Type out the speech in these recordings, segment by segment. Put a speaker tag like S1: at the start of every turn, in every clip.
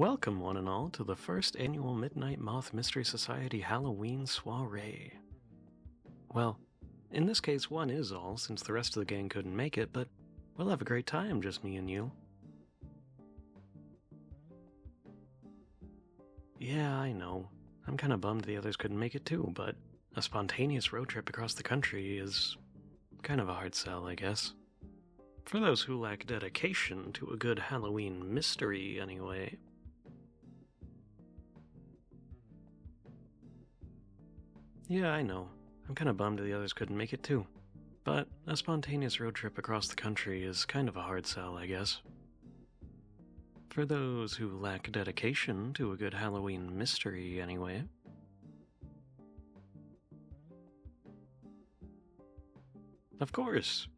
S1: Welcome, one and all, to the first annual Midnight Moth Mystery Society Halloween soiree. Well, in this case, one is all, since the rest of the gang couldn't make it, but we'll have a great time, just me and you. Yeah, I know. I'm kinda bummed the others couldn't make it too, but a spontaneous road trip across the country is kind of a hard sell, I guess. For those who lack dedication to a good Halloween mystery, anyway. Yeah, I know. I'm kinda bummed the others couldn't make it too. But a spontaneous road trip across the country is kind of a hard sell, I guess. For those who lack dedication to a good Halloween mystery, anyway. Of course!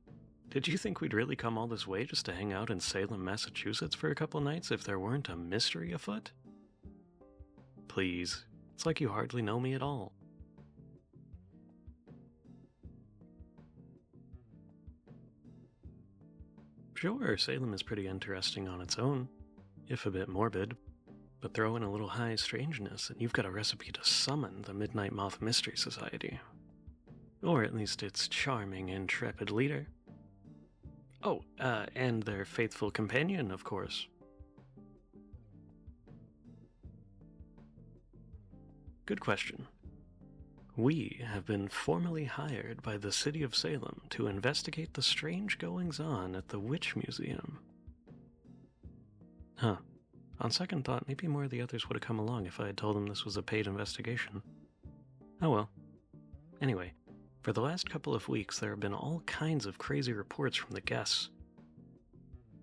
S1: Did you think we'd really come all this way just to hang out in Salem, Massachusetts for a couple nights if there weren't a mystery afoot? Please, it's like you hardly know me at all. Sure, Salem is pretty interesting on its own, if a bit morbid, but throw in a little high strangeness and you've got a recipe to summon the Midnight Moth Mystery Society. Or at least its charming, intrepid leader. Oh, and their faithful companion, of course. Good question. We have been formally hired by the city of Salem to investigate the strange goings-on at the Witch Museum. Huh. On second thought, maybe more of the others would have come along if I had told them this was a paid investigation. Oh well. Anyway, for the last couple of weeks, there have been all kinds of crazy reports from the guests.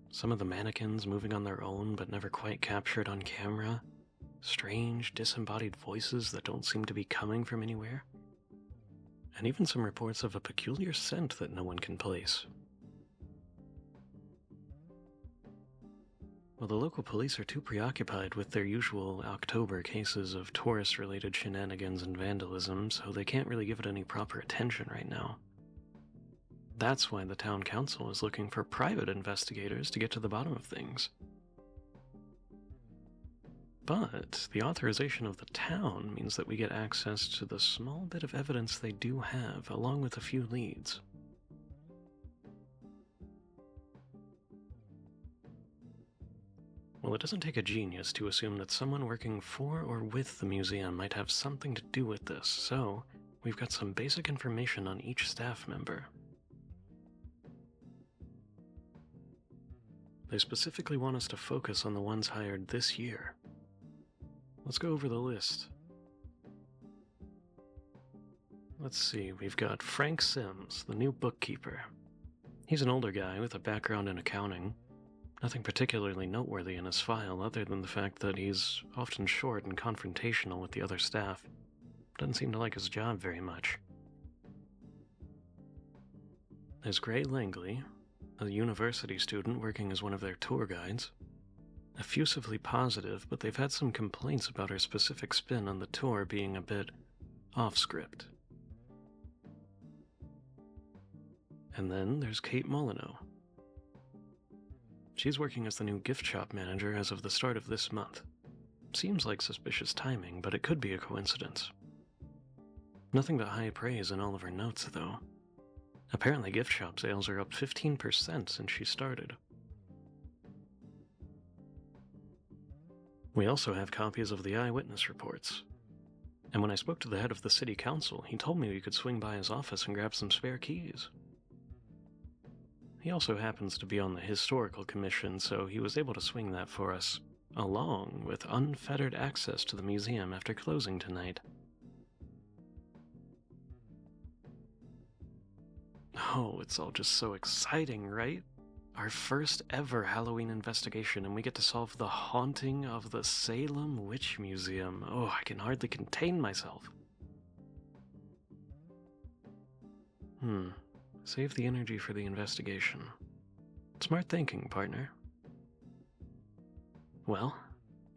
S1: Some of the mannequins moving on their own but never quite captured on camera. Strange, disembodied voices that don't seem to be coming from anywhere. And even some reports of a peculiar scent that no one can place. Well, the local police are too preoccupied with their usual October cases of tourist-related shenanigans and vandalism, so they can't really give it any proper attention right now. That's why the town council is looking for private investigators to get to the bottom of things. But the authorization of the town means that we get access to the small bit of evidence they do have, along with a few leads. Well, it doesn't take a genius to assume that someone working for or with the museum might have something to do with this, so we've got some basic information on each staff member. They specifically want us to focus on the ones hired this year. Let's go over the list. Let's see, we've got Frank Sims, the new bookkeeper. He's an older guy with a background in accounting. Nothing particularly noteworthy in his file other than the fact that he's often short and confrontational with the other staff. Doesn't seem to like his job very much. There's Gray Langley, a university student working as one of their tour guides. Effusively positive, but they've had some complaints about her specific spin on the tour being a bit off-script. And then there's Kate Molyneux. She's working as the new gift shop manager as of the start of this month. Seems like suspicious timing, but it could be a coincidence. Nothing but high praise in all of her notes, though. Apparently gift shop sales are up 15% since she started. We also have copies of the eyewitness reports. And when I spoke to the head of the city council, he told me we could swing by his office and grab some spare keys. He also happens to be on the historical commission, so he was able to swing that for us, along with unfettered access to the museum after closing tonight. Oh, it's all just so exciting, right? Our first ever Halloween investigation, and we get to solve the haunting of the Salem Witch Museum. Oh, I can hardly contain myself. Save the energy for the investigation. Smart thinking, partner. Well,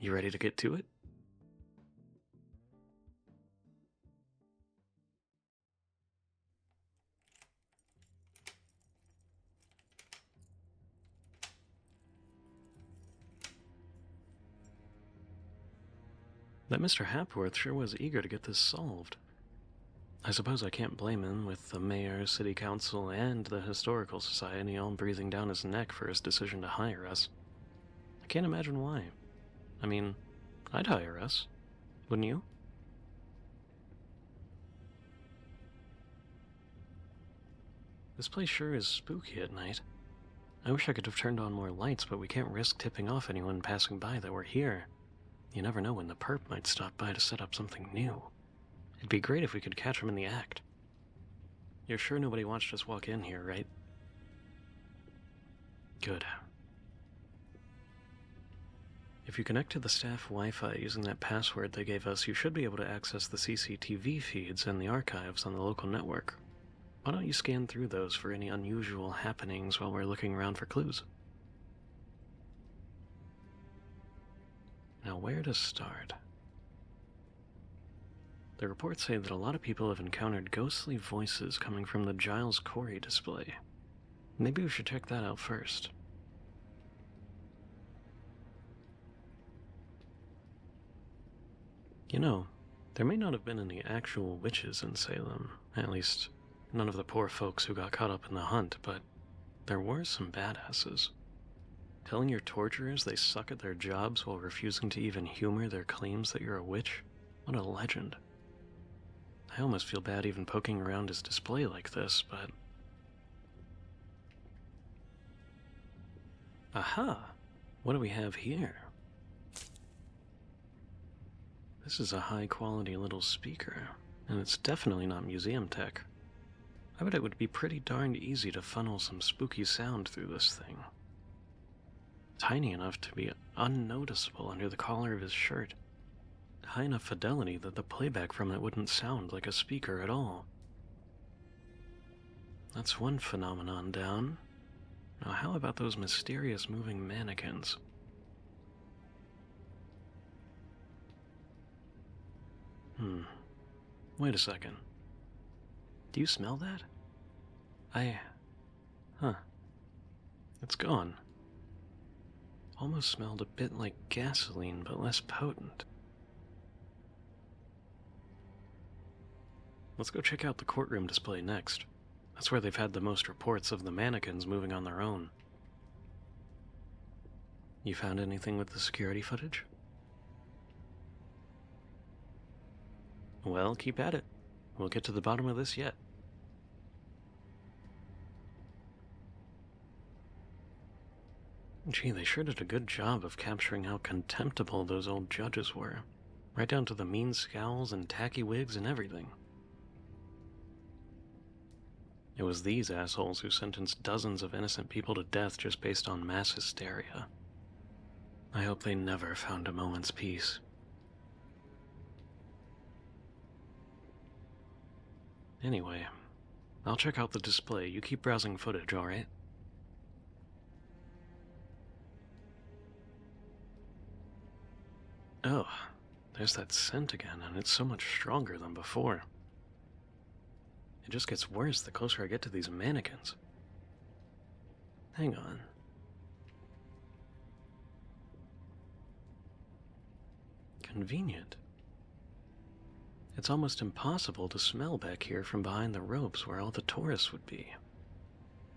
S1: you ready to get to it? That Mr. Hapworth sure was eager to get this solved. I suppose I can't blame him, with the mayor, city council, and the historical society all breathing down his neck for his decision to hire us. I can't imagine why. I mean, I'd hire us. Wouldn't you? This place sure is spooky at night. I wish I could have turned on more lights, but we can't risk tipping off anyone passing by that we're here. You never know when the perp might stop by to set up something new. It'd be great if we could catch him in the act. You're sure nobody watched us walk in here, right? Good. If you connect to the staff Wi-Fi using that password they gave us, you should be able to access the CCTV feeds and the archives on the local network. Why don't you scan through those for any unusual happenings while we're looking around for clues? Now, where to start? The reports say that a lot of people have encountered ghostly voices coming from the Giles Corey display. Maybe we should check that out first. You know, there may not have been any actual witches in Salem, at least none of the poor folks who got caught up in the hunt, but there were some badasses. Telling your torturers they suck at their jobs while refusing to even humor their claims that you're a witch? What a legend. I almost feel bad even poking around his display like this, but... Aha! What do we have here? This is a high-quality little speaker, and it's definitely not museum tech. I bet it would be pretty darned easy to funnel some spooky sound through this thing. Tiny enough to be unnoticeable under the collar of his shirt. High enough fidelity that the playback from it wouldn't sound like a speaker at all. That's one phenomenon down. Now how about those mysterious moving mannequins? Wait a second. Do you smell that? It's gone. Almost smelled a bit like gasoline, but less potent. Let's go check out the courtroom display next. That's where they've had the most reports of the mannequins moving on their own. You found anything with the security footage? Well, keep at it. We'll get to the bottom of this yet. Gee, they sure did a good job of capturing how contemptible those old judges were. Right down to the mean scowls and tacky wigs and everything. It was these assholes who sentenced dozens of innocent people to death just based on mass hysteria. I hope they never found a moment's peace. Anyway, I'll check out the display. You keep browsing footage, alright? Oh, there's that scent again, and it's so much stronger than before. It just gets worse the closer I get to these mannequins. Hang on. Convenient. It's almost impossible to smell back here from behind the ropes where all the tourists would be.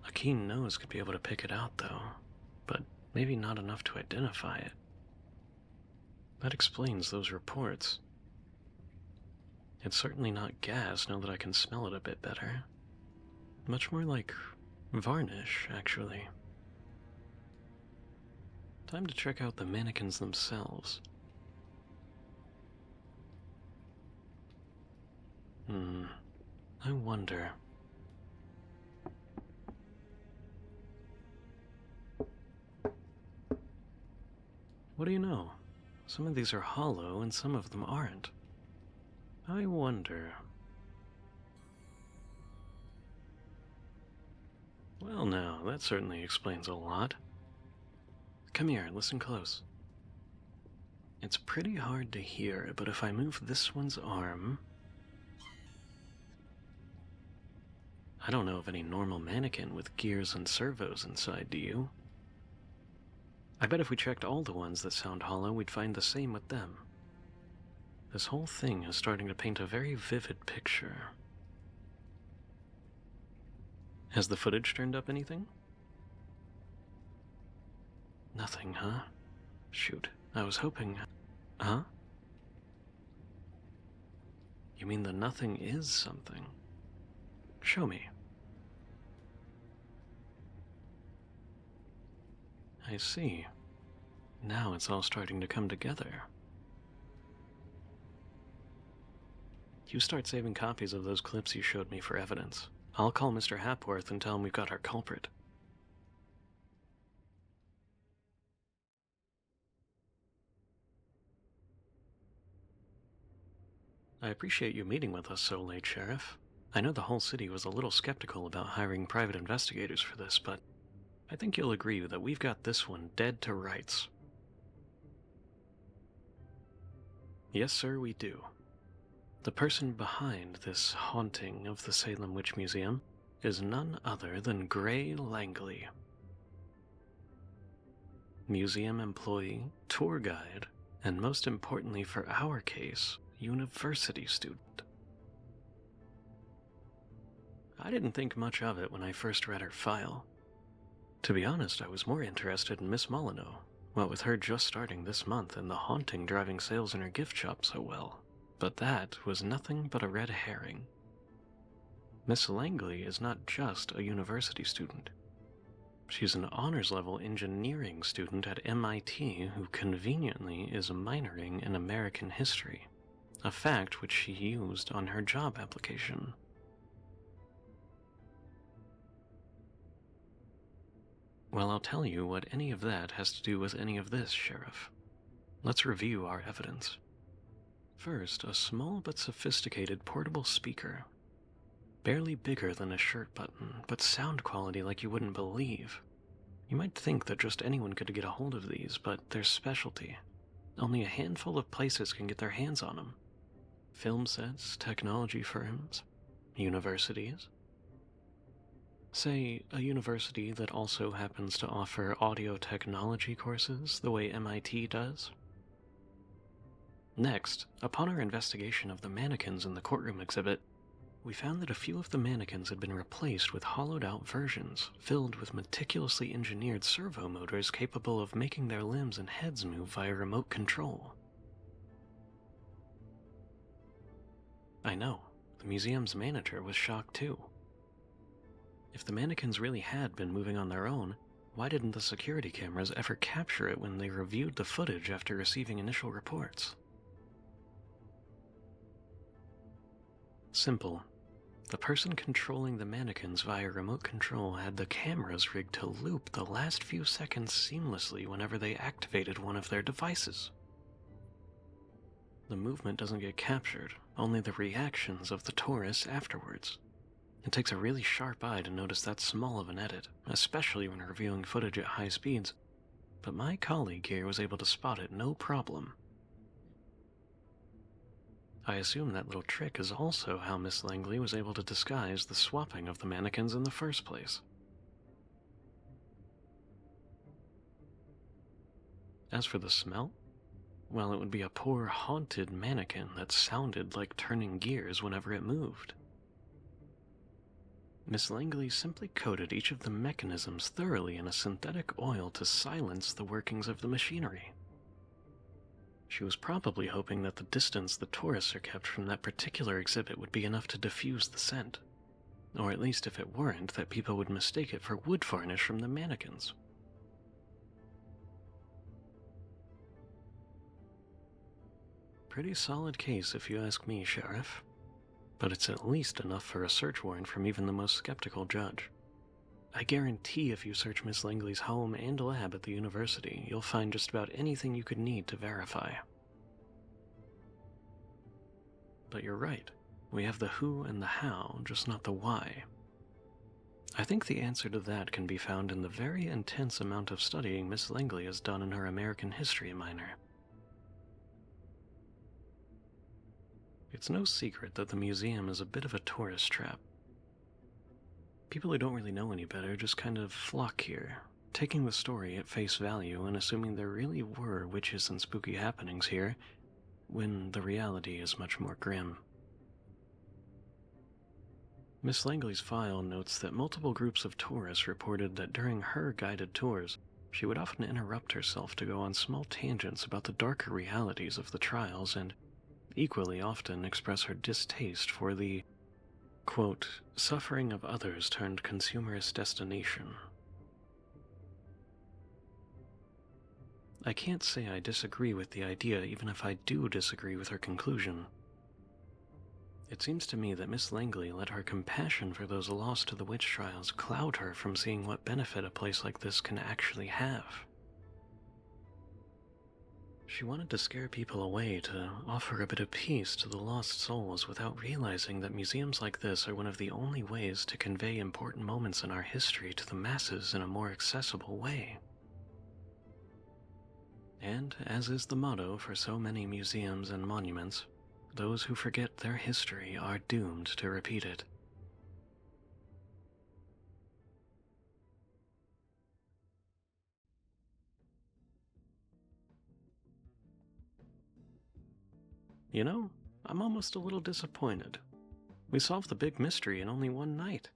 S1: A keen nose could be able to pick it out, though, but maybe not enough to identify it. That explains those reports. It's certainly not gas now that I can smell it a bit better. Much more like varnish, actually. Time to check out the mannequins themselves. I wonder. What do you know? Some of these are hollow and some of them aren't. I wonder. Well now, that certainly explains a lot. Come here, listen close. It's pretty hard to hear, but if I move this one's arm... I don't know of any normal mannequin with gears and servos inside, do you? I bet if we checked all the ones that sound hollow, we'd find the same with them. This whole thing is starting to paint a very vivid picture. Has the footage turned up anything? Nothing, huh? Shoot, I was hoping... Huh? You mean the nothing is something? Show me. I see. Now it's all starting to come together. You start saving copies of those clips you showed me for evidence. I'll call Mr. Hapworth and tell him we've got our culprit. I appreciate you meeting with us so late, Sheriff. I know the whole city was a little skeptical about hiring private investigators for this, but I think you'll agree that we've got this one dead to rights. Yes, sir, we do. The person behind this haunting of the Salem Witch Museum is none other than Gray Langley. Museum employee, tour guide, and most importantly for our case, university student. I didn't think much of it when I first read her file. To be honest, I was more interested in Miss Molyneux, what with her just starting this month and the haunting driving sales in her gift shop so well. But that was nothing but a red herring. Miss Langley is not just a university student. She's an honors-level engineering student at MIT who conveniently is minoring in American history, a fact which she used on her job application. Well, I'll tell you what any of that has to do with any of this, Sheriff. Let's review our evidence. First, a small but sophisticated portable speaker. Barely bigger than a shirt button, but sound quality like you wouldn't believe. You might think that just anyone could get a hold of these, but they're specialty. Only a handful of places can get their hands on them. Film sets, technology firms, universities. Say, a university that also happens to offer audio technology courses the way MIT does. Next, upon our investigation of the mannequins in the courtroom exhibit, we found that a few of the mannequins had been replaced with hollowed-out versions filled with meticulously engineered servo motors capable of making their limbs and heads move via remote control. I know, the museum's manager was shocked too. If the mannequins really had been moving on their own, why didn't the security cameras ever capture it when they reviewed the footage after receiving initial reports? Simple. The person controlling the mannequins via remote control had the cameras rigged to loop the last few seconds seamlessly whenever they activated one of their devices. The movement doesn't get captured, only the reactions of the tourists afterwards. It takes a really sharp eye to notice that small of an edit, especially when reviewing footage at high speeds, but my colleague here was able to spot it no problem. I assume that little trick is also how Miss Langley was able to disguise the swapping of the mannequins in the first place. As for the smell, well, it would be a poor haunted mannequin that sounded like turning gears whenever it moved. Miss Langley simply coated each of the mechanisms thoroughly in a synthetic oil to silence the workings of the machinery. She was probably hoping that the distance the tourists are kept from that particular exhibit would be enough to diffuse the scent, or at least if it weren't, that people would mistake it for wood varnish from the mannequins. Pretty solid case if you ask me, Sheriff. But it's at least enough for a search warrant from even the most skeptical judge. I guarantee if you search Miss Langley's home and lab at the university, you'll find just about anything you could need to verify. But you're right. We have the who and the how, just not the why. I think the answer to that can be found in the very intense amount of studying Miss Langley has done in her American history minor. It's no secret that the museum is a bit of a tourist trap. People who don't really know any better just kind of flock here, taking the story at face value and assuming there really were witches and spooky happenings here, when the reality is much more grim. Miss Langley's file notes that multiple groups of tourists reported that during her guided tours, she would often interrupt herself to go on small tangents about the darker realities of the trials and equally often express her distaste for the, quote, suffering of others turned consumerist destination. I can't say I disagree with the idea even if I do disagree with her conclusion. It seems to me that Miss Langley let her compassion for those lost to the witch trials cloud her from seeing what benefit a place like this can actually have. She wanted to scare people away to offer a bit of peace to the lost souls without realizing that museums like this are one of the only ways to convey important moments in our history to the masses in a more accessible way. And, as is the motto for so many museums and monuments, those who forget their history are doomed to repeat it. You know, I'm almost a little disappointed. We solved the big mystery in only one night.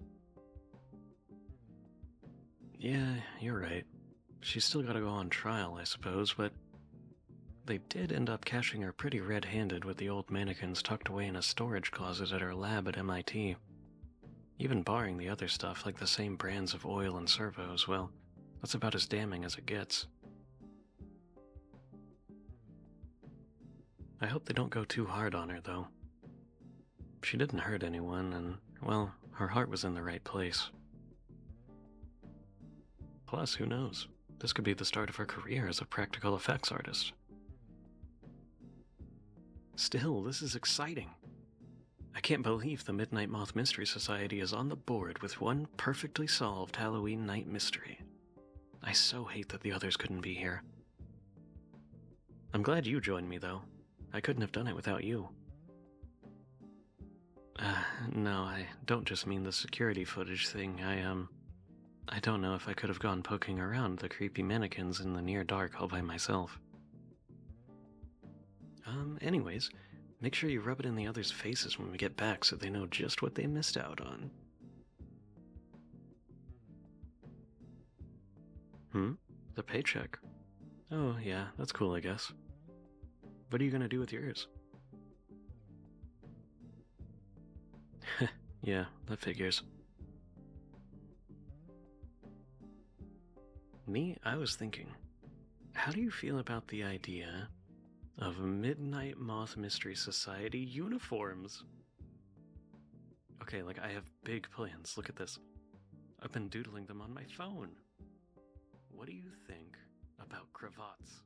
S1: Yeah, you're right. She's still gotta go on trial, I suppose, but they did end up catching her pretty red-handed with the old mannequins tucked away in a storage closet at her lab at MIT. Even barring the other stuff like the same brands of oil and servos, well, that's about as damning as it gets. I hope they don't go too hard on her, though. She didn't hurt anyone, and, well, her heart was in the right place. Plus, who knows? This could be the start of her career as a practical effects artist. Still, this is exciting. I can't believe the Midnight Moth Mystery Society is on the board with one perfectly solved Halloween night mystery. I so hate that the others couldn't be here. I'm glad you joined me, though. I couldn't have done it without you. No, I don't just mean the security footage thing. I don't know if I could have gone poking around the creepy mannequins in the near dark all by myself. Anyways, make sure you rub it in the others' faces when we get back so they know just what they missed out on. The paycheck? Oh, yeah, that's cool, I guess. What are you gonna do with yours? Yeah, that figures. Me, I was thinking, how do you feel about the idea of Midnight Moth Mystery Society uniforms? Okay, like, I have big plans. Look at this. I've been doodling them on my phone. What do you think about cravats?